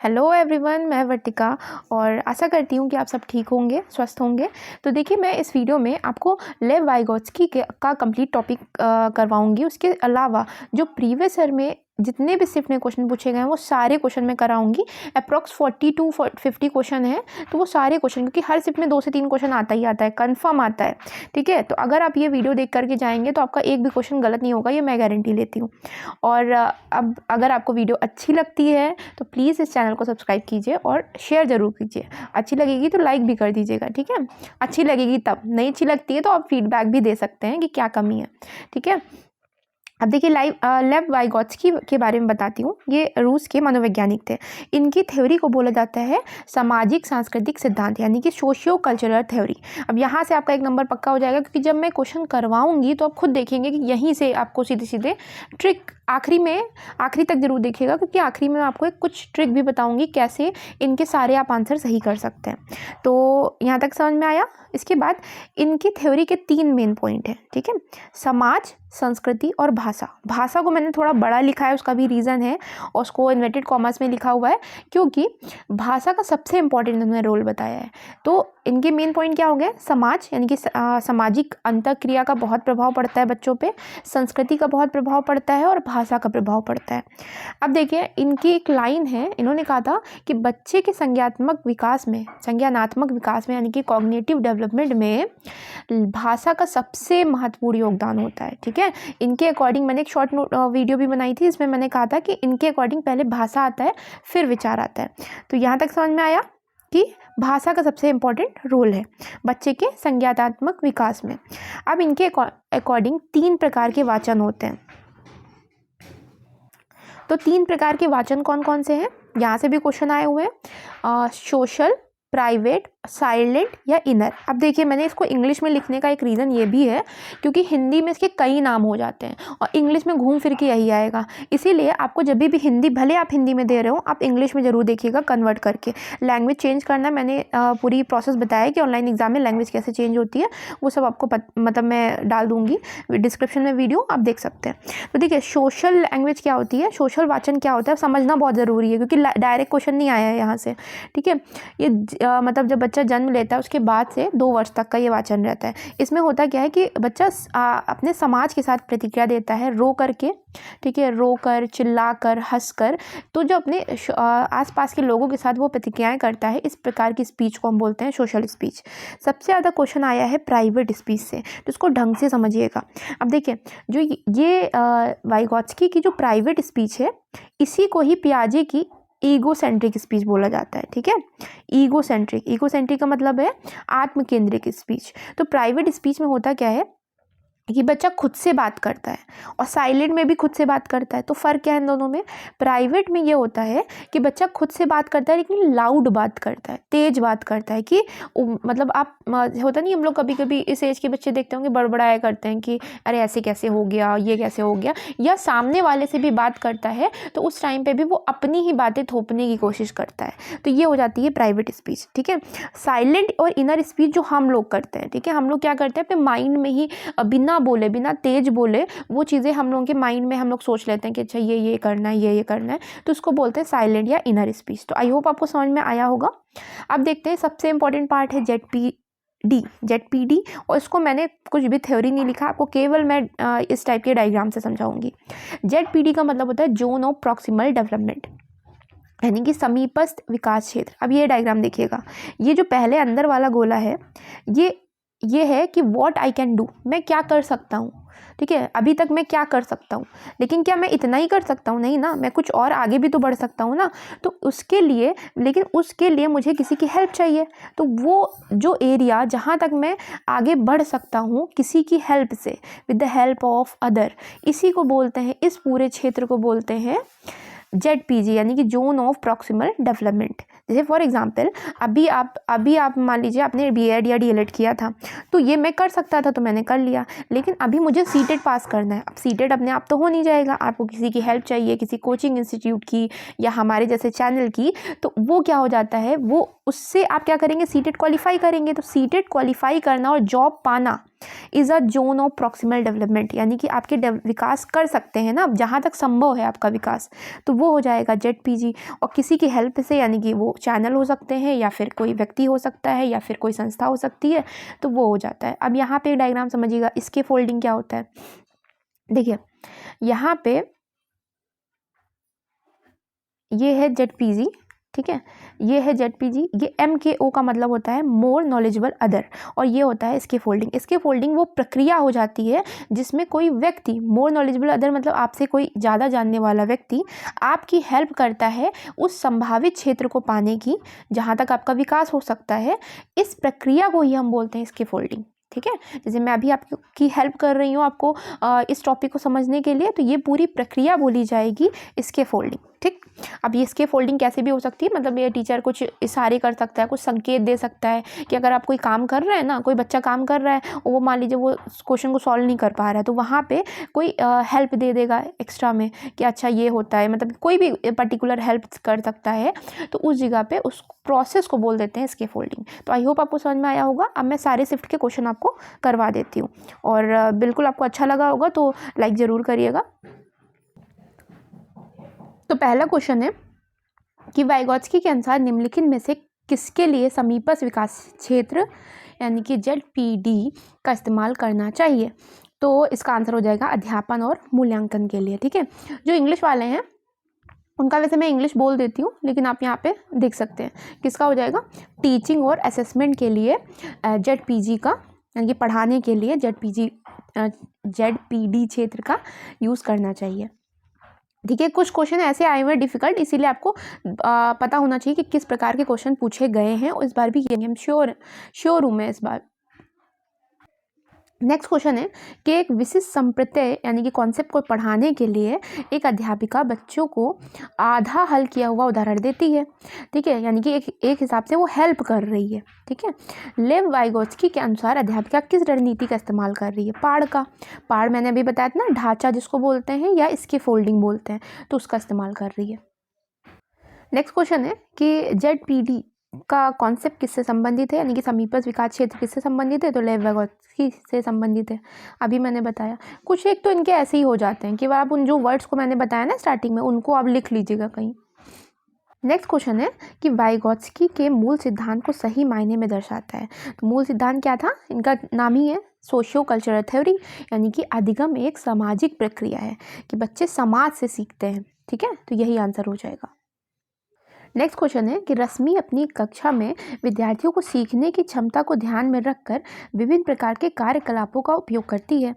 Hello everyone, मैं वर्तिका और आशा करती हूँ कि आप सब ठीक होंगे, स्वस्थ होंगे। तो देखिए, मैं इस वीडियो में आपको लेव वाइगोत्स्की का कंप्लीट टॉपिक करवाऊँगी। उसके अलावा जो प्रीवियस ईयर में जितने भी शिफ्ट में क्वेश्चन पूछे गए हैं वो सारे क्वेश्चन मैं कराऊंगी। अप्रॉक्स 40 to 50 क्वेश्चन है, तो वो सारे क्वेश्चन, क्योंकि हर शिफ्ट में 2 से 3 क्वेश्चन आता ही आता है, कंफर्म आता है। ठीक है, तो अगर आप ये वीडियो देख करके जाएंगे तो आपका एक भी क्वेश्चन गलत नहीं होगा, ये मैं गारंटी लेती हूँ। और अब अगर आपको वीडियो अच्छी लगती है तो प्लीज़ इस चैनल को सब्सक्राइब कीजिए और शेयर ज़रूर कीजिए। अच्छी लगेगी तो लाइक भी कर दीजिएगा। ठीक है, अच्छी लगेगी तब, नहीं अच्छी लगती है तो आप फीडबैक भी दे सकते हैं कि क्या कमी है। ठीक है, अब देखिए लेव वाइगोत्स्की के बारे में बताती हूँ। ये रूस के मनोवैज्ञानिक थे। इनकी थ्योरी को बोला जाता है सामाजिक सांस्कृतिक सिद्धांत, यानी कि सोशियो कल्चरल थ्योरी। अब यहाँ से आपका एक नंबर पक्का हो जाएगा, क्योंकि जब मैं क्वेश्चन करवाऊंगी तो आप खुद देखेंगे कि यहीं से आपको सीधे सीधे ट्रिक आखिरी तक जरूर देखिएगा, क्योंकि आखिरी में आपको एक कुछ ट्रिक भी बताऊंगी कैसे इनके सारे आप आंसर सही कर सकते हैं। तो यहाँ तक समझ में आया। इसके बाद इनकी थ्योरी के 3 मेन पॉइंट हैं। ठीक है, समाज, संस्कृति और भाषा। भाषा को मैंने थोड़ा बड़ा लिखा है, उसका भी रीज़न है, और उसको इन्वर्टेड कॉमर्स में लिखा हुआ है, क्योंकि भाषा का सबसे इंपॉर्टेंट इन्होंने रोल बताया है। तो इनके मेन पॉइंट क्या हो गए? समाज, यानी कि सामाजिक अंतःक्रिया का बहुत प्रभाव पड़ता है बच्चों पे, संस्कृति का बहुत प्रभाव पड़ता है और भाषा का प्रभाव पड़ता है। अब देखिए, इनकी एक लाइन है, इन्होंने कहा था कि बच्चे के संज्ञानात्मक विकास में यानी कि कॉग्निटिव डेवलपमेंट में भाषा का सबसे महत्वपूर्ण योगदान होता है। ठीक है, इनके अकॉर्डिंग मैंने एक शॉर्ट वीडियो भी बनाई थी, इसमें मैंने कहा था कि इनके अकॉर्डिंग पहले भाषा आता है, फिर विचार आता है। तो यहाँ तक समझ में आया कि भाषा का सबसे इम्पोर्टेंट रोल है बच्चे के संज्ञानात्मक विकास में। अब इनके अकॉर्डिंग 3 प्रकार के वाचन होते हैं। तो 3 प्रकार के वाचन कौन कौन से हैं? यहाँ से भी क्वेश्चन आए हुए हैं, सोशल, प्राइवेट, साइलेंट या इनर। अब देखिए, मैंने इसको इंग्लिश में लिखने का एक रीज़न ये भी है, क्योंकि हिंदी में इसके कई नाम हो जाते हैं और इंग्लिश में घूम फिर के यही आएगा। इसीलिए आपको जब भी हिंदी, भले आप हिंदी में दे रहे हो, आप इंग्लिश में ज़रूर देखिएगा कन्वर्ट करके। लैंग्वेज चेंज करना मैंने पूरी प्रोसेस बताया कि ऑनलाइन एग्जाम में लैंग्वेज कैसे चेंज होती है, वो सब आपको मतलब मैं डाल दूँगी डिस्क्रिप्शन में वीडियो, आप देख सकते हैं। तो देखिए, सोशल लैंग्वेज क्या होती है, सोशल वाचन क्या होता है, समझना बहुत ज़रूरी है, क्योंकि डायरेक्ट क्वेश्चन नहीं आया है यहाँ से। ठीक है, ये मतलब जब बच्चा जन्म लेता है उसके बाद से 2 वर्ष तक का ये वाचन रहता है। इसमें होता क्या है कि बच्चा अपने समाज के साथ प्रतिक्रिया देता है, रो करके। ठीक है, रो कर, चिल्ला कर, हंस कर। तो जो अपने आसपास के लोगों के साथ वो प्रतिक्रियाएं करता है, इस प्रकार की स्पीच को हम बोलते हैं सोशल स्पीच। सबसे ज़्यादा क्वेश्चन आया है प्राइवेट स्पीच से, तो इसको ढंग से समझिएगा। अब देखिए, जो ये वाइगोत्स्की की जो प्राइवेट स्पीच है, इसी को ही पियाजे की ईगोसेंट्रिक स्पीच बोला जाता है। ठीक है, ईगोसेंट्रिक का मतलब है आत्म केंद्रित स्पीच। तो प्राइवेट स्पीच में होता क्या है कि बच्चा खुद से बात करता है और साइलेंट में भी खुद से बात करता है। तो फ़र्क क्या है इन दोनों में? प्राइवेट में ये होता है कि बच्चा खुद से बात करता है, लेकिन लाउड बात करता है, तेज बात करता है, कि मतलब आप होता नहीं, हम लोग कभी कभी इस एज के बच्चे देखते होंगे बड़बड़ाया करते हैं कि अरे ऐसे कैसे हो गया, ये कैसे हो गया, या सामने वाले से भी बात करता है तो उस टाइम पर भी वो अपनी ही बातें थोपने की कोशिश करता है। तो ये हो जाती है प्राइवेट स्पीच। ठीक है, साइलेंट और इनर स्पीच जो हम लोग करते हैं, ठीक है, हम लोग क्या करते हैं, अपने माइंड में ही बिना बोले, बिना तेज बोले, वो चीज़ें हम लोगों के माइंड में हम लोग सोच लेते हैं कि अच्छा ये करना है, ये करना है, तो उसको बोलते हैं साइलेंट या इनर स्पीच। तो आई होप आपको समझ में आया होगा। अब देखते हैं, सबसे इंपॉर्टेंट पार्ट है जेडपीडी, और इसको मैंने कुछ भी थ्योरी नहीं लिखा, आपको केवल मैं इस टाइप के डायग्राम से समझाऊंगी। जेडपीडी का मतलब होता है जोन ऑफ प्रॉक्सिमल डेवलपमेंट, यानी कि समीपस्थ विकास क्षेत्र। अब ये डायग्राम देखिएगा, ये जो पहले अंदर वाला गोला है, ये है कि व्हाट आई कैन डू, मैं क्या कर सकता हूँ। ठीक है, अभी तक मैं क्या कर सकता हूँ, लेकिन क्या मैं इतना ही कर सकता हूँ? नहीं ना, मैं कुछ और आगे भी तो बढ़ सकता हूँ ना। तो उसके लिए मुझे किसी की हेल्प चाहिए। तो वो जो एरिया जहाँ तक मैं आगे बढ़ सकता हूँ किसी की हेल्प से, with the help of other, इसी को बोलते हैं, इस पूरे क्षेत्र को बोलते हैं जेडपीजी, यानी कि जोन ऑफ प्रॉक्सिमल डेवलपमेंट। जैसे फॉर एग्जांपल, अभी आप मान लीजिए आपने बीएड या डीएलएड किया था, तो ये मैं कर सकता था, तो मैंने कर लिया, लेकिन अभी मुझे सीटेट पास करना है। अब सीटेट अपने आप तो हो नहीं जाएगा, आपको किसी की हेल्प चाहिए, किसी कोचिंग इंस्टीट्यूट की या हमारे जैसे चैनल की। तो वो क्या हो जाता है, वो उससे आप क्या करेंगे, सीटेट क्वालिफाई करेंगे। तो सीटेट क्वालिफाई करना और जॉब पाना, is a zone of proximal development, यानी कि आपके विकास कर सकते हैं ना जहाँ तक संभव है आपका विकास, तो वो हो जाएगा ZPG। और किसी की हेल्प से, यानी कि वो चैनल हो सकते हैं या फिर कोई व्यक्ति हो सकता है या फिर कोई संस्था हो सकती है, तो वो हो जाता है। अब यहाँ पे डायग्राम समझिएगा, इसके फोल्डिंग क्या होता है। देखिए यहाँ पे ये है ZPG, ठीक है, ये है ZPG, ये MKO का मतलब होता है मोर नॉलेजेबल अदर, और ये होता है इसके फोल्डिंग। इसके फोल्डिंग वो प्रक्रिया हो जाती है जिसमें कोई व्यक्ति, मोर नॉलेजेबल अदर मतलब आपसे कोई ज़्यादा जानने वाला व्यक्ति आपकी हेल्प करता है उस संभावित क्षेत्र को पाने की जहाँ तक आपका विकास हो सकता है। इस प्रक्रिया को ही हम बोलते हैं इसके फोल्डिंग, ठीक है। जैसे मैं अभी आपकी हेल्प कर रही हूँ आपको इस टॉपिक को समझने के लिए, तो ये पूरी प्रक्रिया बोली जाएगी इसके फोल्डिंग, ठीक। अब ये इसके फोल्डिंग कैसे भी हो सकती है, मतलब ये टीचर कुछ इशारे कर सकता है, कुछ संकेत दे सकता है कि अगर आप कोई काम कर रहे हैं ना, कोई बच्चा काम कर रहा है और वो मान लीजिए वो क्वेश्चन को सॉल्व नहीं कर पा रहा है, तो वहाँ पे कोई हेल्प दे देगा एक्स्ट्रा में कि अच्छा ये होता है, मतलब कोई भी पर्टिकुलर हेल्प कर सकता है, तो उस जगह पे उस प्रोसेस को बोल देते हैं इसके फोल्डिंग। तो आई होप आपको समझ में आया होगा। अब मैं सारे शिफ्ट के क्वेश्चन आपको करवा देती हूँ, और बिल्कुल आपको अच्छा लगा होगा तो लाइक ज़रूर करिएगा। तो पहला क्वेश्चन है कि वाइगोत्स्की के अनुसार निम्नलिखित में से किसके लिए समीपस्थ विकास क्षेत्र यानी कि ZPD का इस्तेमाल करना चाहिए। तो इसका आंसर हो जाएगा अध्यापन और मूल्यांकन के लिए, ठीक है। जो इंग्लिश वाले हैं उनका वैसे मैं इंग्लिश बोल देती हूँ, लेकिन आप यहाँ पे देख सकते हैं किसका हो जाएगा, टीचिंग और असेसमेंट के लिए ZPG का, यानी कि पढ़ाने के लिए ZPD क्षेत्र का यूज़ करना चाहिए, ठीक है। कुछ क्वेश्चन ऐसे आए हुए हैं डिफिकल्ट, इसीलिए आपको पता होना चाहिए कि किस प्रकार के क्वेश्चन पूछे गए हैं, और इस बार भी ये हम श्योर हूँ मैं इस बार। नेक्स्ट क्वेश्चन है कि एक विशिष्ट संप्रत्यय यानी कि कॉन्सेप्ट को पढ़ाने के लिए एक अध्यापिका बच्चों को आधा हल किया हुआ उदाहरण देती है, ठीक है, यानी कि एक हिसाब से वो हेल्प कर रही है, ठीक है। लेव वाइगोत्स्की के अनुसार अध्यापिका किस रणनीति का इस्तेमाल कर रही है, पाड़ मैंने अभी बताया था ना, ढांचा जिसको बोलते हैं या इसके फोल्डिंग बोलते हैं, तो उसका इस्तेमाल कर रही है। नेक्स्ट क्वेश्चन है कि ZPD का कॉन्सेप्ट किससे संबंधित है, यानी कि समीपस्थ विकास क्षेत्र किससे संबंधित है, तो लेव वाइगोत्स्की से संबंधित है। अभी मैंने बताया कुछ एक तो इनके ऐसे ही हो जाते हैं कि आप उन जो वर्ड्स को मैंने बताया ना स्टार्टिंग में, उनको आप लिख लीजिएगा कहीं। नेक्स्ट क्वेश्चन है कि वाइगोत्स्की के मूल सिद्धांत को सही मायने में दर्शाता है। तो मूल सिद्धांत क्या था, इनका नाम ही है सोशियो कल्चरल थ्योरी, यानी कि अधिगम एक सामाजिक प्रक्रिया है कि बच्चे समाज से सीखते हैं, ठीक है, तो यही आंसर हो जाएगा। नेक्स्ट क्वेश्चन है कि रश्मि अपनी कक्षा में विद्यार्थियों को सीखने की क्षमता को ध्यान में रखकर विभिन्न प्रकार के कार्यकलापों का उपयोग करती है।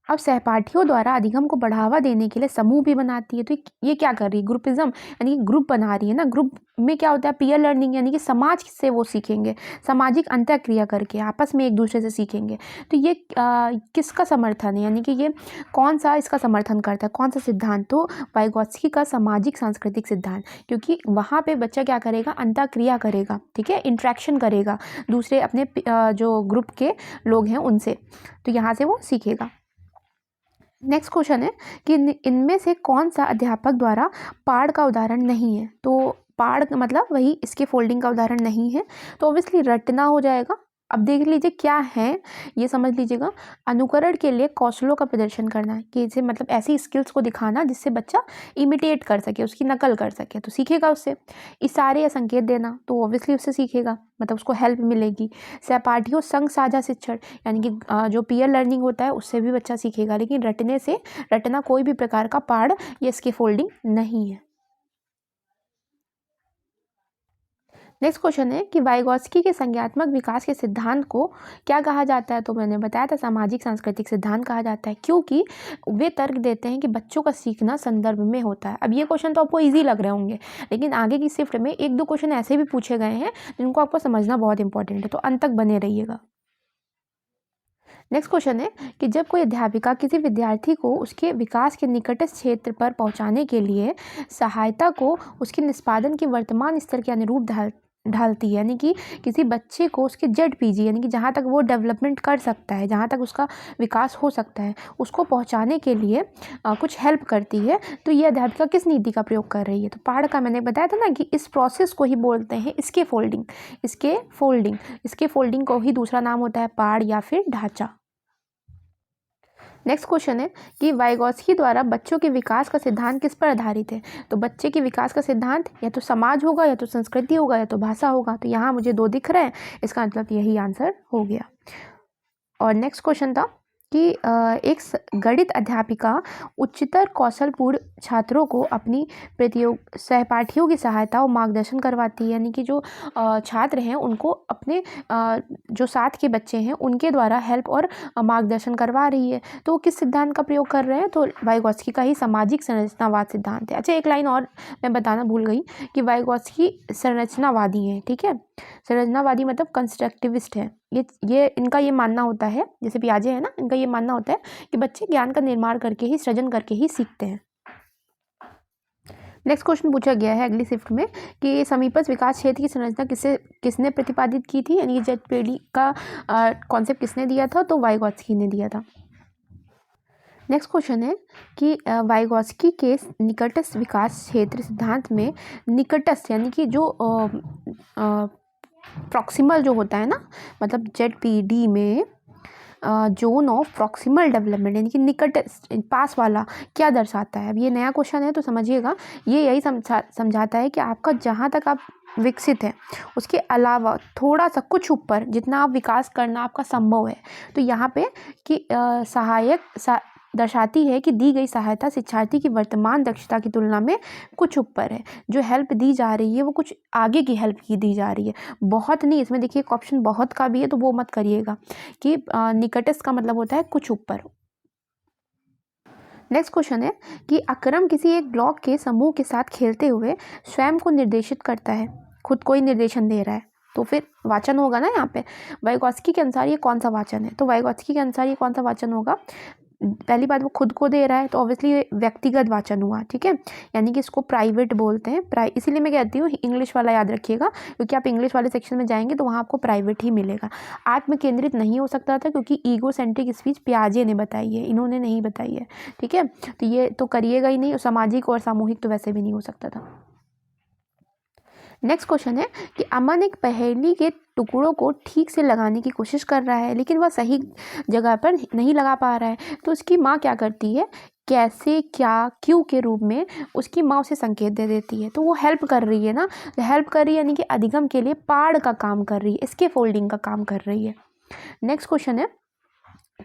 अब सहपाठियों द्वारा अधिगम को बढ़ावा देने के लिए समूह भी बनाती है, तो ये क्या कर रही है, ग्रुपिज्म यानी कि ग्रुप बना रही है ना। ग्रुप में क्या होता है, पीयर लर्निंग, यानी कि समाज से वो सीखेंगे, सामाजिक अंतःक्रिया करके आपस में एक दूसरे से सीखेंगे। तो ये किसका समर्थन है, यानी कि ये कौन सा इसका समर्थन करता है, कौन सा सिद्धांत, तो वाइगोत्स्की का सामाजिक सांस्कृतिक सिद्धांत, क्योंकि वहाँ पे बच्चा क्या करेगा, अंतःक्रिया करेगा, ठीक है, इंट्रैक्शन करेगा दूसरे अपने जो ग्रुप के लोग हैं उनसे, तो यहाँ से वो सीखेगा। नेक्स्ट क्वेश्चन है कि इनमें से कौन सा अध्यापक द्वारा पाड़ का उदाहरण नहीं है, तो पाड़ मतलब वही इसके फोल्डिंग का उदाहरण नहीं है, तो ऑब्वियसली रटना हो जाएगा। अब देख लीजिए क्या है, ये समझ लीजिएगा। अनुकरण के लिए कौशलों का प्रदर्शन करना है कि इसे मतलब ऐसी स्किल्स को दिखाना जिससे बच्चा इमिटेट कर सके, उसकी नकल कर सके, तो सीखेगा उससे। इशारे या संकेत देना, तो ऑब्वियसली उससे सीखेगा, मतलब उसको हेल्प मिलेगी। सहपाठियों संग साझा शिक्षण, यानी कि जो पीयर लर्निंग होता है उससे भी बच्चा सीखेगा, लेकिन रटना कोई भी प्रकार का पाड़ या इसकी फोल्डिंग नहीं है। नेक्स्ट क्वेश्चन है कि वाइगोत्स्की के संज्ञानात्मक विकास के सिद्धांत को क्या कहा जाता है, तो मैंने बताया था सामाजिक सांस्कृतिक सिद्धांत कहा जाता है, क्योंकि वे तर्क देते हैं कि बच्चों का सीखना संदर्भ में होता है। अब ये क्वेश्चन तो आपको इजी लग रहे होंगे, लेकिन आगे की शिफ्ट में एक दो क्वेश्चन ऐसे भी पूछे गए हैं जिनको आपको समझना बहुत इंपॉर्टेंट है, तो अंत तक बने रहिएगा। नेक्स्ट क्वेश्चन है कि जब कोई अध्यापिका किसी विद्यार्थी को उसके विकास के निकटस्थ क्षेत्र पर पहुंचाने के लिए सहायता को उसके निष्पादन के वर्तमान स्तर के अनुरूप ढालती है, यानी कि किसी बच्चे को उसके ZPG यानी कि जहाँ तक वो डेवलपमेंट कर सकता है, जहाँ तक उसका विकास हो सकता है, उसको पहुँचाने के लिए कुछ हेल्प करती है, तो ये अध्यापिका किस नीति का प्रयोग कर रही है, तो पाड़ का मैंने बताया था ना कि इस प्रोसेस को ही बोलते हैं इसके फोल्डिंग को ही दूसरा नाम होता है पाड़ या फिर ढांचा। नेक्स्ट क्वेश्चन है कि वाइगॉत्स्की द्वारा बच्चों के विकास का सिद्धांत किस पर आधारित है। तो बच्चे के विकास का सिद्धांत या तो समाज होगा, या तो संस्कृति होगा, या तो भाषा होगा। तो यहाँ मुझे 2 दिख रहे हैं, इसका मतलब यही आंसर हो गया। और नेक्स्ट क्वेश्चन था कि एक गणित अध्यापिका उच्चतर कौशलपूर्ण छात्रों को अपनी सहपाठियों की सहायता और मार्गदर्शन करवाती है। यानी कि जो छात्र हैं उनको अपने जो साथ के बच्चे हैं उनके द्वारा हेल्प और मार्गदर्शन करवा रही है। तो वो किस सिद्धांत का प्रयोग कर रहे हैं, तो वाइगॉत्स्की का ही सामाजिक संरचनावाद सिद्धांत है। अच्छा, एक लाइन और मैं बताना भूल गई कि वाइगॉत्स्की संरचनावादी हैं। ठीक है, संरचनावादी मतलब कंस्ट्रक्टिविस्ट है। ये इनका ये मानना होता है, जैसे पियाजे है ना, इनका ये मानना होता है कि बच्चे ज्ञान का निर्माण करके ही, सृजन करके ही सीखते हैं। नेक्स्ट क्वेश्चन पूछा गया है अगली शिफ्ट में कि समीपस्थ विकास क्षेत्र की संरचना किसने प्रतिपादित की थी। यानी जेटपेडी का कॉन्सेप्ट किसने दिया था, तो वाइगॉत्स्की ने दिया था। नेक्स्ट क्वेश्चन है कि वाइगॉत्स्की के निकटस्थ विकास क्षेत्र सिद्धांत में निकटस्थ यानी कि जो प्रॉक्सिमल जो होता है ना, मतलब जेडपीडी में जोन ऑफ प्रॉक्सिमल डेवलपमेंट यानी कि निकटस्थ पास वाला क्या दर्शाता है। अब ये नया क्वेश्चन है तो समझिएगा, ये यही समझाता है कि आपका जहाँ तक आप विकसित है उसके अलावा थोड़ा सा कुछ ऊपर जितना आप विकास करना आपका संभव है। तो यहाँ पे कि दर्शाती है कि दी गई सहायता शिक्षार्थी की वर्तमान दक्षता की तुलना में कुछ ऊपर है। जो हेल्प दी जा रही है वो कुछ आगे की हेल्प की दी जा रही है, बहुत नहीं। इसमें देखिए एक ऑप्शन बहुत का भी है, तो वो मत करिएगा कि निकटस्थ का मतलब होता है कुछ ऊपर। नेक्स्ट क्वेश्चन है कि अकरम किसी एक ब्लॉक के समूह के साथ खेलते हुए स्वयं को निर्देशित करता है, खुद को ही निर्देशन दे रहा है, तो फिर वाचन होगा ना यहाँ पे। वाइगॉत्स्की के अनुसार ये कौन सा वाचन है, तो वाइगॉत्स्की के अनुसार ये कौन सा वाचन होगा। पहली बात वो खुद को दे रहा है, तो ऑब्वियसली व्यक्तिगत वाचन हुआ। ठीक है, यानी कि इसको प्राइवेट बोलते हैं। इसीलिए मैं कहती हूँ इंग्लिश वाला याद रखिएगा, क्योंकि आप इंग्लिश वाले सेक्शन में जाएंगे तो वहाँ आपको प्राइवेट ही मिलेगा। आत्म केंद्रित नहीं हो सकता था, क्योंकि ईगो सेंट्रिक स्पीच पियाजे ने बताई है, इन्होंने नहीं बताई है। ठीक है, तो ये तो करिएगा ही नहीं, और सामाजिक और सामूहिक तो वैसे भी नहीं हो सकता था। नेक्स्ट क्वेश्चन है कि अमन एक पहेली के टुकड़ों को ठीक से लगाने की कोशिश कर रहा है, लेकिन वह सही जगह पर नहीं लगा पा रहा है। तो उसकी माँ क्या करती है, कैसे, क्या, क्यों के रूप में उसकी माँ उसे संकेत दे देती है। तो वो हेल्प कर रही है ना, हेल्प कर रही है यानी कि अधिगम के लिए पाड़ का काम कर रही है, इसके फोल्डिंग का काम कर रही है। नेक्स्ट क्वेश्चन है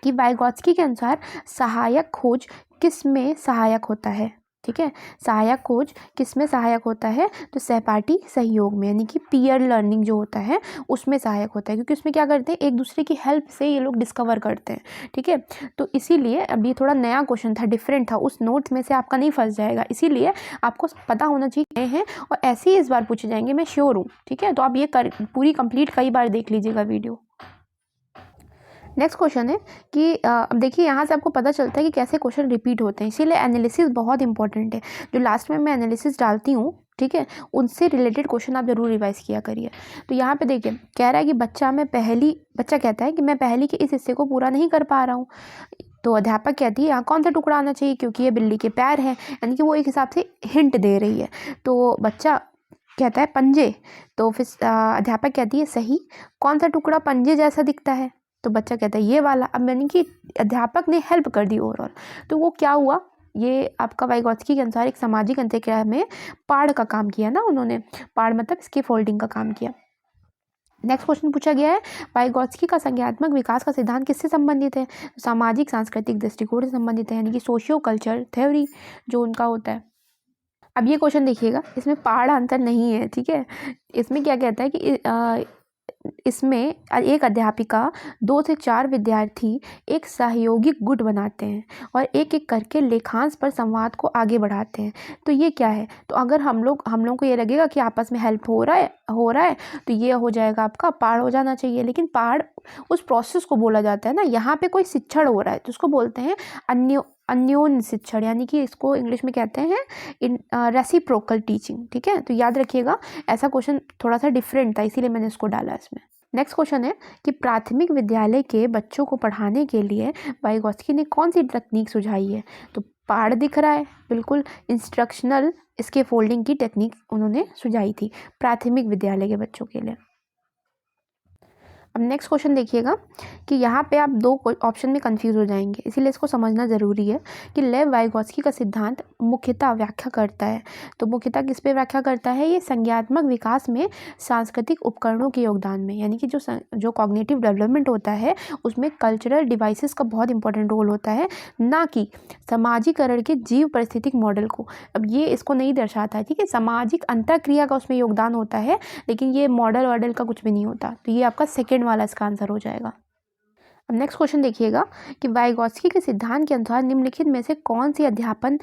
कि वाइगॉत्स्की के अनुसार सहायक खोज किस में सहायक होता है। ठीक है, सहायक खोज किस में सहायक होता है, तो सहपाठी सहयोग में, यानी कि पीयर लर्निंग जो होता है उसमें सहायक होता है, क्योंकि उसमें क्या करते हैं, एक दूसरे की हेल्प से ये लोग डिस्कवर करते हैं। ठीक है, तो इसीलिए अब ये थोड़ा नया क्वेश्चन था, डिफरेंट था, उस नोट्स में से आपका नहीं फंस जाएगा, इसीलिए आपको पता होना चाहिए हैं, और ऐसे ही इस बार पूछे जाएंगे, मैं श्योर हूँ। ठीक है, तो आप ये पूरी कंप्लीट कई बार देख लीजिएगा वीडियो। नेक्स्ट क्वेश्चन है कि अब देखिए यहाँ से आपको पता चलता है कि कैसे क्वेश्चन रिपीट होते हैं, इसीलिए एनालिसिस बहुत इंपॉर्टेंट है। जो लास्ट में मैं एनालिसिस डालती हूँ, ठीक है, उनसे रिलेटेड क्वेश्चन आप जरूर रिवाइज किया करिए। तो यहाँ पे देखिए कह रहा है कि बच्चा कहता है कि मैं पहली के इस हिस्से को पूरा नहीं कर पा रहा हूँ। तो अध्यापक कहती है यहाँ कौन सा टुकड़ा आना चाहिए, क्योंकि ये बिल्ली के पैर हैं, यानी कि वो एक हिसाब से हिंट दे रही है। तो बच्चा कहता है पंजे, तो फिर अध्यापक कहती है सही, कौन सा टुकड़ा पंजे जैसा दिखता है, तो बच्चा कहता है ये वाला। अब यानी कि अध्यापक ने हेल्प कर दी ओवरऑल। तो वो क्या हुआ, ये आपका वाइगॉत्स्की के अनुसार एक सामाजिक अंतःक्रिया में पाड़ का काम किया ना उन्होंने, पाड़ मतलब इसके फोल्डिंग का काम किया। नेक्स्ट क्वेश्चन पूछा गया है वाइगॉत्स्की का संज्ञानात्मक विकास का सिद्धांत किससे संबंधित है, सामाजिक सांस्कृतिक दृष्टिकोण से संबंधित है, यानी कि सोशियो कल्चर थ्योरी जो उनका होता है। अब ये क्वेश्चन देखिएगा, इसमें पहाड़ अंतर नहीं है। ठीक है, इसमें क्या कहता है कि इसमें एक अध्यापिका 2 से 4 विद्यार्थी एक सहयोगी गुट बनाते हैं और एक एक करके लेखांश पर संवाद को आगे बढ़ाते हैं। तो ये क्या है, तो अगर हम लोग को ये लगेगा कि आपस में हेल्प हो रहा है तो ये हो जाएगा आपका पाड़ हो जाना चाहिए। लेकिन पाड़ उस प्रोसेस को बोला जाता है ना, यहाँ पे कोई शिक्षण हो रहा है तो उसको बोलते हैं अन्योन शिक्षण, यानी कि इसको इंग्लिश में कहते हैं रेसिप्रोकल टीचिंग। ठीक है, तो याद रखिएगा ऐसा क्वेश्चन थोड़ा सा डिफरेंट था, इसीलिए मैंने इसको डाला इसमें। नेक्स्ट क्वेश्चन है कि प्राथमिक विद्यालय के बच्चों को पढ़ाने के लिए वाइगॉत्स्की ने कौन सी तकनीक सुझाई है, तो पहाड़ दिख रहा है बिल्कुल, इंस्ट्रक्शनल इसके फोल्डिंग की टेक्निक उन्होंने सुझाई थी प्राथमिक विद्यालय के बच्चों के लिए। अब नेक्स्ट क्वेश्चन देखिएगा कि यहाँ पे आप दो ऑप्शन में कंफ्यूज हो जाएंगे, इसीलिए इसको समझना ज़रूरी है कि लेव वाइगोत्स्की का सिद्धांत मुख्यतः व्याख्या करता है। तो मुख्यतः किस पे व्याख्या करता है? ये संज्ञानात्मक विकास में सांस्कृतिक उपकरणों के योगदान में, यानी कि जो कॉग्निटिव डेवलपमेंट होता है उसमें कल्चरल डिवाइसेस का बहुत इंपॉर्टेंट रोल होता है, ना कि सामाजिकरण के जीव परिस्थितिक मॉडल को। अब ये इसको नहीं दर्शाता है, ठीक है, सामाजिक अंतःक्रिया का उसमें योगदान होता है, लेकिन ये मॉडल वॉडल का कुछ भी नहीं होता। तो ये आपका सेकेंड वाला इसका आंसर हो जाएगा। अब नेक्स्ट क्वेश्चन देखिएगा कि वाइगोत्स्की के सिद्धांत के अनुसार निम्नलिखित में से कौन सी अध्यापन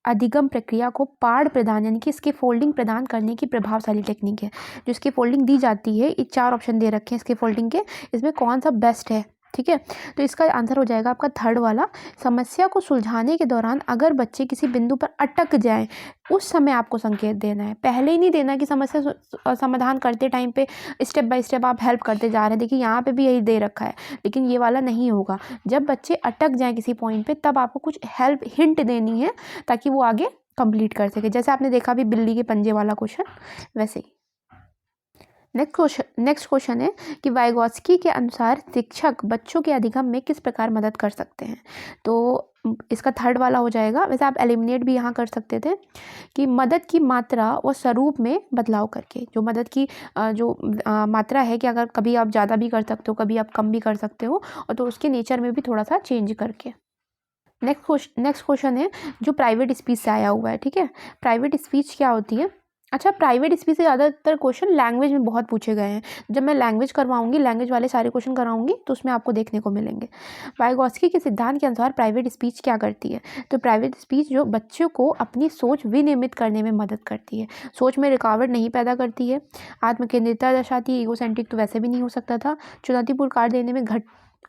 अधिगम प्रक्रिया को पाड़ प्रदान यानी कि इसके फोल्डिंग प्रदान करने की प्रभावशाली टेक्निक है। जो इसकी फोल्डिंग दी जाती है, ये 4 ऑप्शन दे रखे हैं इसके फोल्डिंग के, इसमें कौन सा बेस्ट है, ठीक है। तो इसका आंसर हो जाएगा आपका थर्ड वाला। समस्या को सुलझाने के दौरान अगर बच्चे किसी बिंदु पर अटक जाएं, उस समय आपको संकेत देना है, पहले ही नहीं देना कि समस्या समाधान करते टाइम पे स्टेप बाय स्टेप आप हेल्प करते जा रहे हैं। देखिए यहाँ पे भी यही दे रखा है, लेकिन ये वाला नहीं होगा। जब बच्चे अटक जाएं किसी पॉइंट पे, तब आपको कुछ हेल्प हिंट देनी है ताकि वो आगे कंप्लीट कर सके। जैसे आपने देखा अभी बिल्ली के पंजे वाला क्वेश्चन, वैसे ही। नेक्स्ट क्वेश्चन है कि वाइगोत्स्की के अनुसार शिक्षक बच्चों के अधिगम में किस प्रकार मदद कर सकते हैं। तो इसका थर्ड वाला हो जाएगा। वैसे आप एलिमिनेट भी यहाँ कर सकते थे कि मदद की मात्रा व स्वरूप में बदलाव करके। जो मदद की मात्रा है कि अगर कभी आप ज़्यादा भी कर सकते हो, कभी आप कम भी कर सकते हो, और तो उसके नेचर में भी थोड़ा सा चेंज करके। नेक्स्ट क्वेश्चन है जो प्राइवेट स्पीच से आया हुआ है, ठीक है। प्राइवेट स्पीच क्या होती है? अच्छा, प्राइवेट स्पीच से ज़्यादातर क्वेश्चन लैंग्वेज में बहुत पूछे गए हैं। जब मैं लैंग्वेज करवाऊंगी, लैंग्वेज वाले सारे क्वेश्चन कराऊंगी, तो उसमें आपको देखने को मिलेंगे। वाइगोत्स्की के सिद्धांत के अनुसार प्राइवेट स्पीच क्या करती है? तो प्राइवेट स्पीच जो बच्चों को अपनी सोच विनियमित करने में मदद करती है, सोच में रुकावट नहीं पैदा करती है, आत्मकेंद्रिता दर्शाती है। ईगोसेंट्रिक तो वैसे भी नहीं हो सकता था। चुनौतीपूर्ण कार्य देने में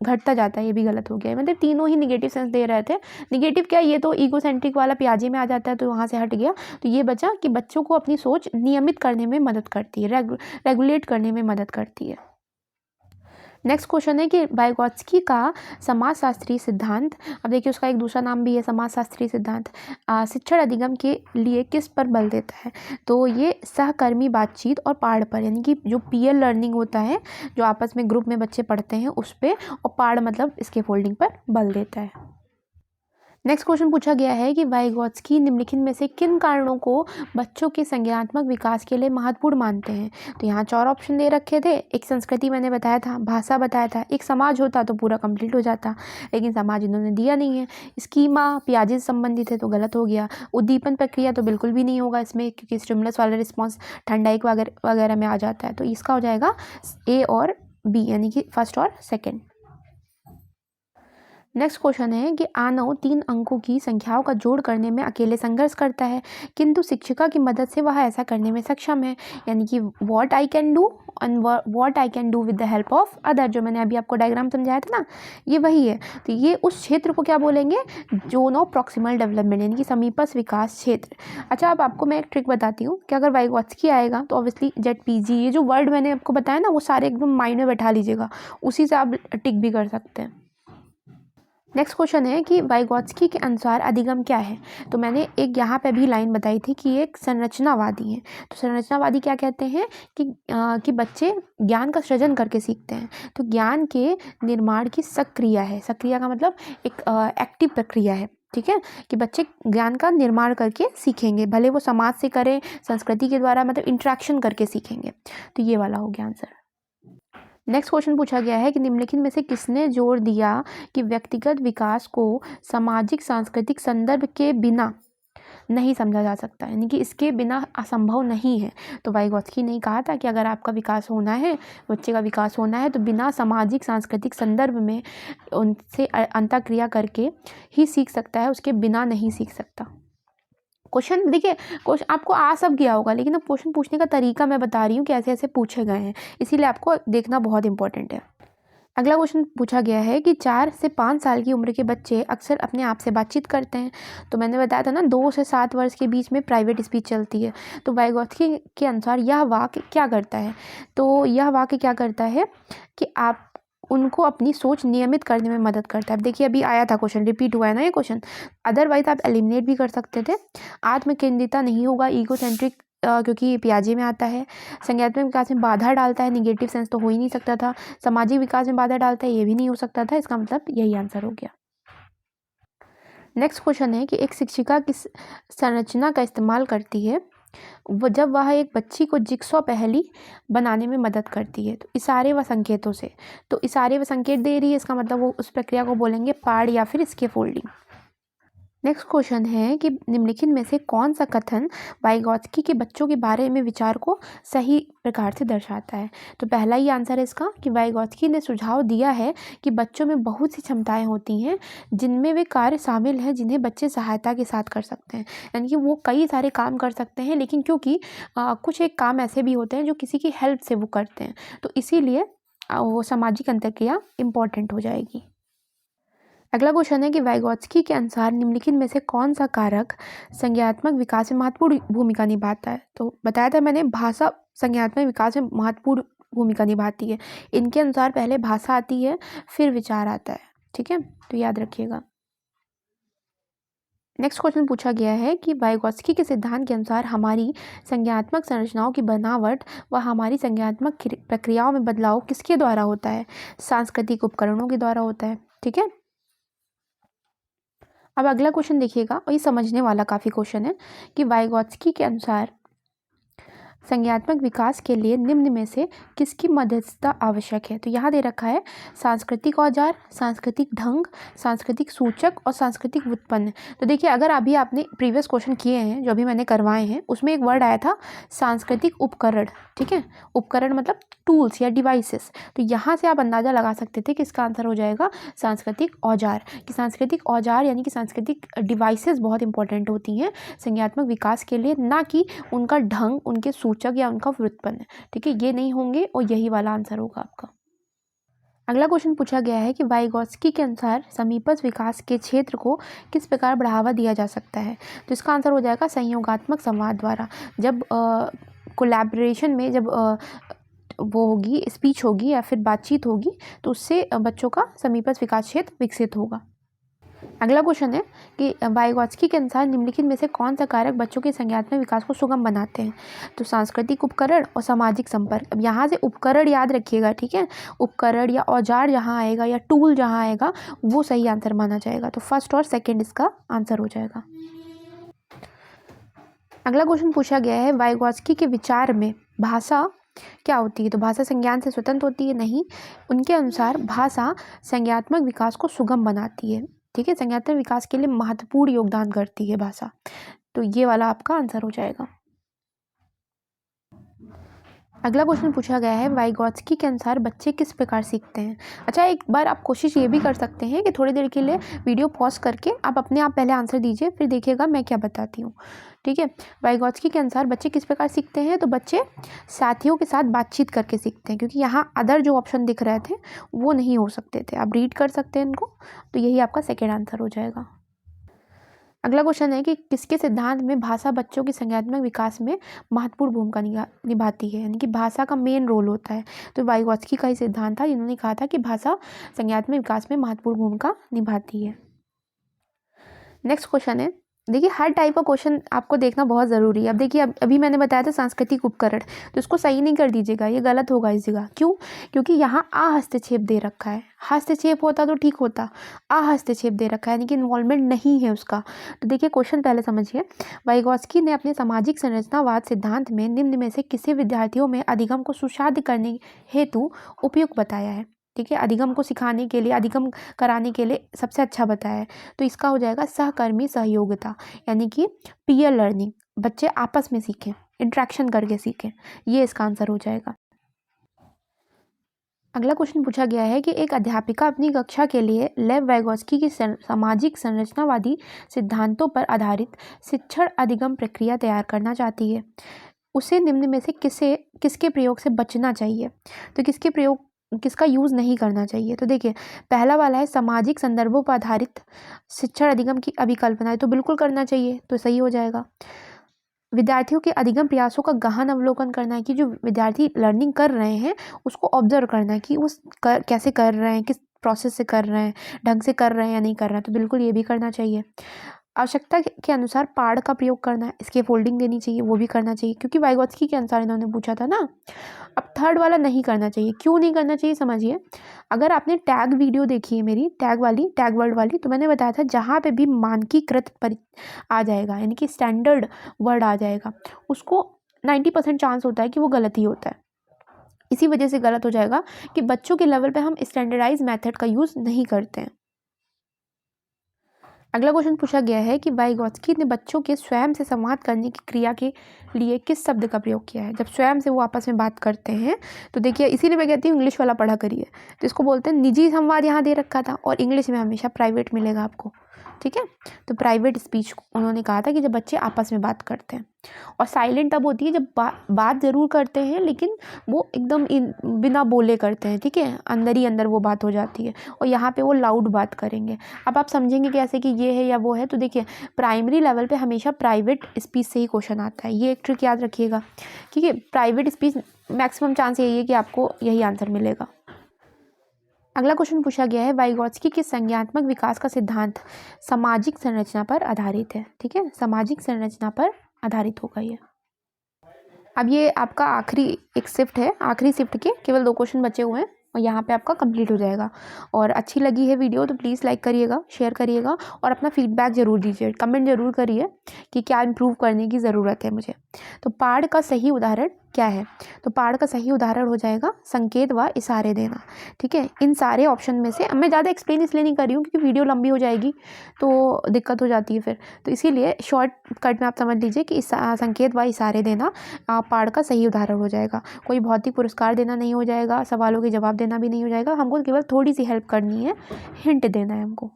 घटता जाता है, ये भी गलत हो गया है। मतलब तीनों ही निगेटिव सेंस दे रहे थे। निगेटिव क्या, ये तो ईगोसेंट्रिक वाला पियाजे में आ जाता है, तो वहाँ से हट गया। तो ये बचा कि बच्चों को अपनी सोच नियमित करने में मदद करती है, रेगुलेट करने में मदद करती है। नेक्स्ट क्वेश्चन है कि वाइगोत्स्की का समाजशास्त्रीय सिद्धांत, अब देखिए उसका एक दूसरा नाम भी है समाजशास्त्रीय सिद्धांत, शिक्षण अधिगम के लिए किस पर बल देता है? तो ये सहकर्मी बातचीत और पाड़ पर, यानी कि जो पीयर लर्निंग होता है, जो आपस में ग्रुप में बच्चे पढ़ते हैं उस पर, और पाड़ मतलब इसके फोल्डिंग पर बल देता है। नेक्स्ट क्वेश्चन पूछा गया है कि वाइगोत्स्की निम्नलिखित में से किन कारणों को बच्चों के संज्ञानात्मक विकास के लिए महत्वपूर्ण मानते हैं? तो यहाँ 4 ऑप्शन दे रखे थे। एक संस्कृति मैंने बताया था, भाषा बताया था, एक समाज होता तो पूरा कंप्लीट हो जाता, लेकिन समाज इन्होंने दिया नहीं है। स्कीमा पियाजे से संबंधित है तो गलत हो गया। उद्दीपन प्रक्रिया तो बिल्कुल भी नहीं होगा इसमें, क्योंकि स्टिमुलस वाला रिस्पॉन्स ठंडाई वगैरह में आ जाता है। तो इसका हो जाएगा ए और बी, यानी कि फर्स्ट और सेकेंड। नेक्स्ट क्वेश्चन है कि आनव 3 अंकों की संख्याओं का जोड़ करने में अकेले संघर्ष करता है, किंतु शिक्षिका की मदद से वह ऐसा करने में सक्षम है, यानी कि what I can do and what I can do with the help of other. जो मैंने अभी आपको डायग्राम समझाया था ना, ये वही है। तो ये उस क्षेत्र को क्या बोलेंगे? जोन ऑफ प्रॉक्सिमल डेवलपमेंट, यानी कि समीपस्थ विकास क्षेत्र। अच्छा, अब आपको मैं एक ट्रिक बताती हूँ कि अगर वाइगोत्स्की आएगा तो ऑब्वियसली ZPG, ये जो वर्ड मैंने आपको बताया ना, वो सारे एकदम माइंड में बैठा लीजिएगा, उसी से आप टिक भी कर सकते हैं। नेक्स्ट क्वेश्चन है कि वाइगोत्स्की के अनुसार अधिगम क्या है? तो मैंने एक यहाँ पे भी लाइन बताई थी कि एक संरचनावादी है। तो संरचनावादी क्या कहते हैं कि बच्चे ज्ञान का सृजन करके सीखते हैं। तो ज्ञान के निर्माण की सक्रिया है, सक्रिया का मतलब एक एक्टिव प्रक्रिया है, ठीक है, कि बच्चे ज्ञान का निर्माण करके सीखेंगे, भले वो समाज से करें, संस्कृति के द्वारा, मतलब इंटरेक्शन करके सीखेंगे। तो ये वाला हो गया आंसर। नेक्स्ट क्वेश्चन पूछा गया है कि निम्नलिखित में से किसने जोर दिया कि व्यक्तिगत विकास को सामाजिक सांस्कृतिक संदर्भ के बिना नहीं समझा जा सकता, यानी कि इसके बिना असंभव नहीं है। तो वाइगोत्स्की ने कहा था कि अगर आपका विकास होना है, बच्चे का विकास होना है, तो बिना सामाजिक सांस्कृतिक संदर्भ में उनसे अंतःक्रिया करके ही सीख सकता है, उसके बिना नहीं सीख सकता। क्वेश्चन देखिए, क्वेश्चन आपको आ सब गया होगा, लेकिन अब क्वेश्चन पूछने का तरीका मैं बता रही हूँ कि ऐसे ऐसे पूछे गए हैं, इसीलिए आपको देखना बहुत इंपॉर्टेंट है। अगला क्वेश्चन पूछा गया है कि 4 से 5 साल की उम्र के बच्चे अक्सर अपने आप से बातचीत करते हैं। तो मैंने बताया था ना, 2 से 7 वर्ष के बीच में प्राइवेट स्पीच चलती है। तो वाइगोत्स्की के अनुसार यह वाक्य क्या करता है? तो यह वाक्य क्या करता है कि आप उनको अपनी सोच नियमित करने में मदद करता है। अब देखिए, अभी आया था क्वेश्चन, रिपीट हुआ है ना ये क्वेश्चन, अदरवाइज आप एलिमिनेट भी कर सकते थे। आत्मकेंद्रिता नहीं होगा, ईगोसेंट्रिक क्योंकि पियाजे में आता है। संज्ञानात्मक विकास में बाधा डालता है, निगेटिव सेंस तो हो ही नहीं सकता था। सामाजिक विकास में बाधा डालता है, ये भी नहीं हो सकता था। इसका मतलब यही आंसर हो गया। नेक्स्ट क्वेश्चन है कि एक शिक्षिका किस संरचना का इस्तेमाल करती है जब वह एक बच्ची को जिक्सॉ पहेली बनाने में मदद करती है? तो इशारे व संकेतों से। तो इशारे व संकेत दे रही है, इसका मतलब वो उस प्रक्रिया को बोलेंगे पार्ट या फिर इसके फोल्डिंग। नेक्स्ट क्वेश्चन है कि निम्नलिखित में से कौन सा कथन वाइगॉत्स्की के बच्चों के बारे में विचार को सही प्रकार से दर्शाता है? तो पहला ही आंसर है इसका कि वाइगॉत्स्की ने सुझाव दिया है कि बच्चों में बहुत सी क्षमताएं होती हैं जिनमें वे कार्य शामिल हैं जिन्हें बच्चे सहायता के साथ कर सकते हैं। यानी कि वो कई सारे काम कर सकते हैं, लेकिन क्योंकि कुछ एक काम ऐसे भी होते हैं जो किसी की हेल्प से वो करते हैं, तो इसीलिए वो सामाजिक अंतर्क्रिया इम्पॉर्टेंट हो जाएगी। अगला क्वेश्चन है कि वाइगॉत्स्की के अनुसार निम्नलिखित में से कौन सा कारक संज्ञानात्मक विकास में महत्वपूर्ण भूमिका निभाता है? तो बताया था मैंने, भाषा संज्ञानात्मक विकास में महत्वपूर्ण भूमिका निभाती है। इनके अनुसार पहले भाषा आती है, फिर विचार आता है। ठीक है, तो याद रखिएगा। नेक्स्ट क्वेश्चन पूछा गया है कि वाइगॉत्स्की के सिद्धांत के अनुसार हमारी संज्ञानात्मक संरचनाओं की बनावट व हमारी संज्ञानात्मक प्रक्रियाओं में बदलाव किसके द्वारा होता है? सांस्कृतिक उपकरणों के द्वारा होता है। ठीक है, अब अगला क्वेश्चन देखिएगा, और ये समझने वाला काफ़ी क्वेश्चन है कि वाइगॉत्स्की के अनुसार संज्ञानात्मक विकास के लिए निम्न में से किसकी मध्यस्थता आवश्यक है? तो यहाँ दे रखा है सांस्कृतिक औजार, सांस्कृतिक ढंग, सांस्कृतिक सूचक और सांस्कृतिक व्युत्पन्न। तो देखिए, अगर अभी आपने प्रीवियस क्वेश्चन किए हैं जो अभी मैंने करवाए हैं, उसमें एक वर्ड आया था सांस्कृतिक उपकरण। ठीक है, उपकरण मतलब टूल्स या डिवाइसेस। तो यहाँ से आप अंदाज़ा लगा सकते थे कि इसका आंसर हो जाएगा सांस्कृतिक औजार। कि सांस्कृतिक औजार यानी कि सांस्कृतिक डिवाइसेस बहुत इंपॉर्टेंट होती हैं संज्ञानात्मक विकास के लिए, ना कि उनका ढंग, उनके सूचक या उनका व्युत्पन्न। ठीक है, ये नहीं होंगे और यही वाला आंसर होगा आपका। अगला क्वेश्चन पूछा गया है कि वाइगॉत्स्की के अनुसार समीपस्थ विकास के क्षेत्र को किस प्रकार बढ़ावा दिया जा सकता है? तो इसका आंसर हो जाएगा संयोगात्मक संवाद द्वारा। जब कोलैबोरेशन में जब वो होगी, स्पीच होगी या फिर बातचीत होगी, तो उससे बच्चों का समीपस्थ विकास क्षेत्र विकसित होगा। अगला क्वेश्चन है कि वाइगॉत्स्की के अनुसार निम्नलिखित में से कौन सा कारक बच्चों के संज्ञानात्मक विकास को सुगम बनाते हैं? तो सांस्कृतिक उपकरण और सामाजिक संपर्क। अब यहाँ से उपकरण याद रखिएगा। ठीक है, उपकरण या औजार जहाँ आएगा या टूल जहाँ आएगा वो सही आंसर माना जाएगा। तो फर्स्ट और सेकेंड इसका आंसर हो जाएगा। अगला क्वेश्चन पूछा गया है वाइगॉत्स्की के विचार में भाषा क्या होती है? तो भाषा संज्ञान से स्वतंत्र होती है? नहीं, उनके अनुसार भाषा संज्ञानात्मक विकास को सुगम बनाती है। ठीक है, संज्ञानात्मक विकास के लिए महत्वपूर्ण योगदान करती है भाषा। तो ये वाला आपका आंसर हो जाएगा। अगला क्वेश्चन पूछा गया है वाइगॉत्स्की के अनुसार बच्चे किस प्रकार सीखते हैं? अच्छा, एक बार आप कोशिश ये भी कर सकते हैं कि थोड़ी देर के लिए वीडियो पॉज करके आप अपने आप पहले आंसर दीजिए, फिर देखिएगा मैं क्या बताती हूँ। ठीक है, वाइगॉत्स्की के अनुसार बच्चे किस प्रकार सीखते हैं? तो बच्चे साथियों के साथ बातचीत करके सीखते हैं, क्योंकि यहाँ अदर जो ऑप्शन दिख रहे थे वो नहीं हो सकते थे। आप रीड कर सकते हैं इनको, तो यही आपका सेकेंड आंसर हो जाएगा। अगला क्वेश्चन है कि किसके सिद्धांत में भाषा बच्चों के संज्ञानात्मक विकास में महत्वपूर्ण भूमिका निभाती है? यानी कि भाषा का मेन रोल होता है। तो वाइगॉत्स्की का ही सिद्धांत था, जिन्होंने कहा था कि भाषा संज्ञानात्मक विकास में महत्वपूर्ण भूमिका निभाती है। नेक्स्ट क्वेश्चन है, देखिए हर टाइप का क्वेश्चन आपको देखना बहुत ज़रूरी है। अब देखिए, अभी मैंने बताया था सांस्कृतिक उपकरण, तो इसको सही नहीं कर दीजिएगा, ये गलत होगा इस जगह। क्यों? क्योंकि यहाँ आ हस्तक्षेप दे रखा है। हस्तक्षेप होता तो ठीक होता, आ हस्तक्षेप दे रखा है यानी कि इन्वॉल्वमेंट नहीं है उसका। तो देखिए क्वेश्चन पहले समझिए। वाइगॉत्स्की ने अपने सामाजिक संरचनावाद सिद्धांत में निम्न में से किसे विद्यार्थियों में अधिगम को सुसाध्य करने हेतु उपयुक्त बताया है? ठीक है, अधिगम को सिखाने के लिए, अधिगम कराने के लिए सबसे अच्छा बताया है। तो इसका हो जाएगा सहकर्मी सहयोगिता, यानी कि पीयर लर्निंग। बच्चे आपस में सीखें, इंट्रैक्शन करके सीखें, ये इसका आंसर हो जाएगा। अगला क्वेश्चन पूछा गया है कि एक अध्यापिका अपनी कक्षा के लिए लेव वाइगॉत्स्की की सामाजिक संरचनावादी सिद्धांतों पर आधारित शिक्षण अधिगम प्रक्रिया तैयार करना चाहती है। उसे निम्न में से किसके प्रयोग से बचना चाहिए? तो किसका यूज़ नहीं करना चाहिए? तो देखिए, पहला वाला है सामाजिक संदर्भों पर आधारित शिक्षण अधिगम की अभिकल्पना, तो बिल्कुल करना चाहिए, तो सही हो जाएगा। विद्यार्थियों के अधिगम प्रयासों का गहन अवलोकन करना है कि जो विद्यार्थी लर्निंग कर रहे हैं उसको ऑब्जर्व करना है कि वो कैसे कर रहे हैं, किस प्रोसेस से कर रहे हैं, ढंग से कर रहे हैं या नहीं कर रहे हैं, तो बिल्कुल ये भी करना चाहिए। आवश्यकता के अनुसार पाड़ का प्रयोग करना है, इसके फोल्डिंग देनी चाहिए, वो भी करना चाहिए क्योंकि वाइगोत्स्की के अनुसार इन्होंने पूछा था ना। अब थर्ड वाला नहीं करना चाहिए, क्यों नहीं करना चाहिए समझिए। अगर आपने टैग वीडियो देखी है मेरी, टैग वर्ड वाली, तो मैंने बताया था जहाँ पे भी मानकीकृत आ जाएगा यानी कि स्टैंडर्ड वर्ड आ जाएगा, उसको 90% चांस होता है कि वो गलत ही होता है। इसी वजह से गलत हो जाएगा कि बच्चों के लेवल पे हम स्टैंडर्डाइज मेथड का यूज़ नहीं करते हैं। अगला क्वेश्चन पूछा गया है कि वाइगोत्स्की ने बच्चों के स्वयं से संवाद करने की क्रिया के लिए किस शब्द का प्रयोग किया है। जब स्वयं से वो आपस में बात करते हैं तो देखिए, इसीलिए मैं कहती हूँ इंग्लिश वाला पढ़ा करिए। तो इसको बोलते हैं निजी संवाद, यहाँ दे रखा था, और इंग्लिश में हमेशा प्राइवेट मिलेगा आपको, ठीक है। तो प्राइवेट स्पीच उन्होंने कहा था कि जब बच्चे आपस में बात करते हैं। और साइलेंट तब होती है जब बात ज़रूर करते हैं लेकिन वो एकदम बिना बोले करते हैं, ठीक है, अंदर ही अंदर वो बात हो जाती है। और यहाँ पे वो लाउड बात करेंगे। अब आप समझेंगे कैसे कि ये है या वो है। तो देखिए, प्राइमरी लेवल पे हमेशा प्राइवेट स्पीच से ही क्वेश्चन आता है, ये एक ट्रिक याद रखिएगा, ठीक है। प्राइवेट स्पीच मैक्सिमम चांस यही है कि आपको यही आंसर मिलेगा। अगला क्वेश्चन पूछा गया है वाइगोत्स्की के संज्ञानात्मक विकास का सिद्धांत सामाजिक संरचना पर आधारित है, ठीक है, सामाजिक संरचना पर आधारित होगा ये। अब ये आपका आखिरी एक शिफ्ट है, आखिरी शिफ्ट के केवल 2 क्वेश्चन बचे हुए हैं और यहाँ पे आपका कंप्लीट हो जाएगा। और अच्छी लगी है वीडियो तो प्लीज़ लाइक करिएगा, शेयर करिएगा और अपना फीडबैक ज़रूर दीजिए, कमेंट ज़रूर करिए कि क्या इम्प्रूव करने की ज़रूरत है मुझे। तो पाड़ का सही उदाहरण क्या है? तो पाड़ का सही उदाहरण हो जाएगा संकेत व इशारे देना, ठीक है। इन सारे ऑप्शन में से मैं ज़्यादा एक्सप्लेन इसलिए नहीं कर रही हूँ क्योंकि वीडियो लंबी हो जाएगी तो दिक्कत हो जाती है फिर, तो इसीलिए शॉर्टकट में आप समझ लीजिए कि संकेत व इशारे देना पाड़ का सही उदाहरण हो जाएगा। कोई भौतिक पुरस्कार देना नहीं हो जाएगा, सवालों के जवाब देना भी नहीं हो जाएगा, हमको केवल थोड़ी सी हेल्प करनी है, हिंट देना है हमको।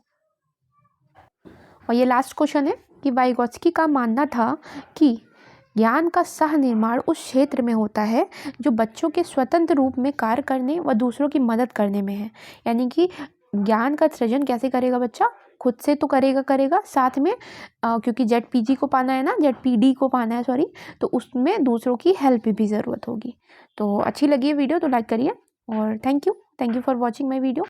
और ये लास्ट क्वेश्चन है कि वाइगोत्स्की का मानना था कि ज्ञान का सह निर्माण उस क्षेत्र में होता है जो बच्चों के स्वतंत्र रूप में कार्य करने व दूसरों की मदद करने में है। यानी कि ज्ञान का सृजन कैसे करेगा बच्चा? खुद से तो करेगा साथ में क्योंकि ZPG को पाना है ना, ZPD को पाना है सॉरी, तो उसमें दूसरों की हेल्प भी ज़रूरत होगी। तो अच्छी लगी है वीडियो तो लाइक करिए और thank you for watching my video.